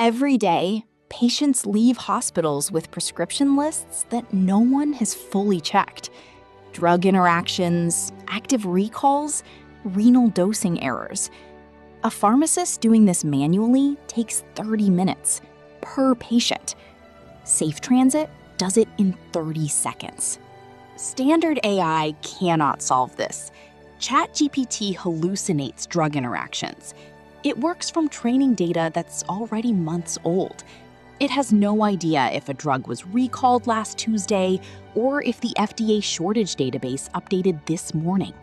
Every day, patients leave hospitals with prescription lists that no one has fully checked. Drug interactions, active recalls, renal dosing errors. A pharmacist doing this manually takes 30 minutes per patient. SafeTransit does it in 30 seconds. Standard AI cannot solve this. ChatGPT hallucinates drug interactions. It works from training data that's already months old. It has no idea if a drug was recalled last Tuesday or if the FDA shortage database updated this morning.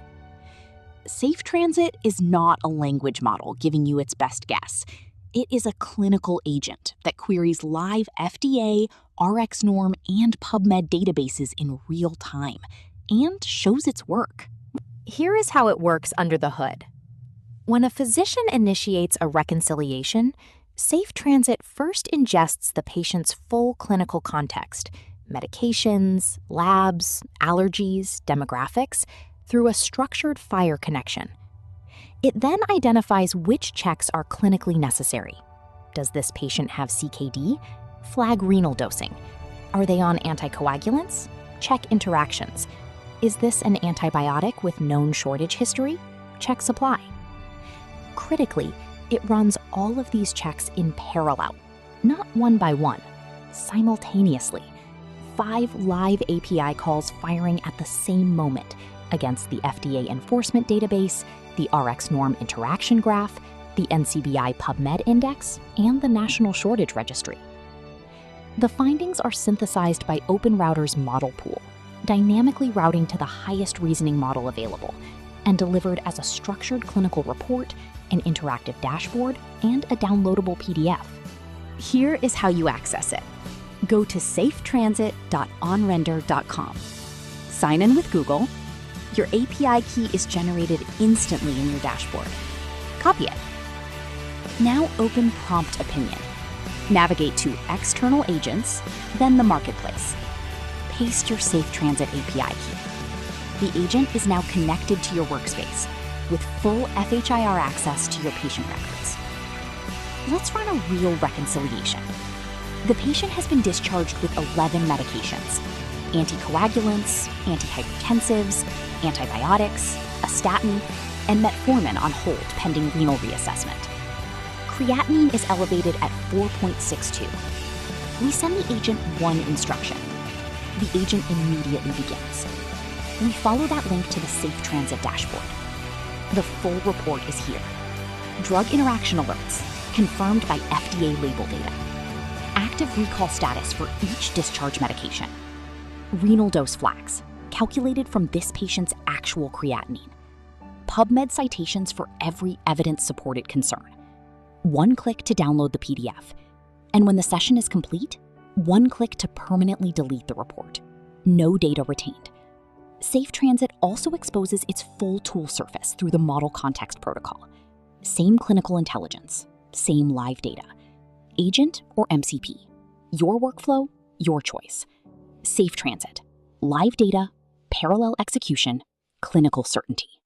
SafeTransit is not a language model giving you its best guess. It is a clinical agent that queries live FDA, RxNorm, and PubMed databases in real time and shows its work. Here is how it works under the hood. When a physician initiates a reconciliation, SafeTransit first ingests the patient's full clinical context, medications, labs, allergies, demographics, through a structured FHIR connection. It then identifies which checks are clinically necessary. Does this patient have CKD? Flag renal dosing. Are they on anticoagulants? Check interactions. Is this an antibiotic with known shortage history? Check supply. Critically, it runs all of these checks in parallel, not one by one, simultaneously. 5 live API calls firing at the same moment against the FDA enforcement database, the RxNorm interaction graph, the NCBI PubMed index, and the National Shortage Registry. The findings are synthesized by OpenRouter's model pool, dynamically routing to the highest reasoning model available, and delivered as a structured clinical report, an interactive dashboard, and a downloadable PDF. Here is how you access it. Go to safetransit.onrender.com. Sign in with Google. Your API key is generated instantly in your dashboard. Copy it. Now open Prompt Opinion. Navigate to External Agents, then the Marketplace. Paste your SafeTransit API key. The agent is now connected to your workspace with full FHIR access to your patient records. Let's run a real reconciliation. The patient has been discharged with 11 medications: anticoagulants, antihypertensives, antibiotics, a statin, and metformin on hold pending renal reassessment. Creatinine is elevated at 4.62. We send the agent one instruction. The agent immediately begins. We follow that link to the SafeTransit dashboard. The full report is here. Drug interaction alerts, confirmed by FDA label data. Active recall status for each discharge medication. Renal dose flags, calculated from this patient's actual creatinine. PubMed citations for every evidence-supported concern. One click to download the PDF. And when the session is complete, one click to permanently delete the report. No data retained. SafeTransit also exposes its full tool surface through the Model Context Protocol. Same clinical intelligence, same live data. Agent or MCP. Your workflow, your choice. SafeTransit. Live data, parallel execution, clinical certainty.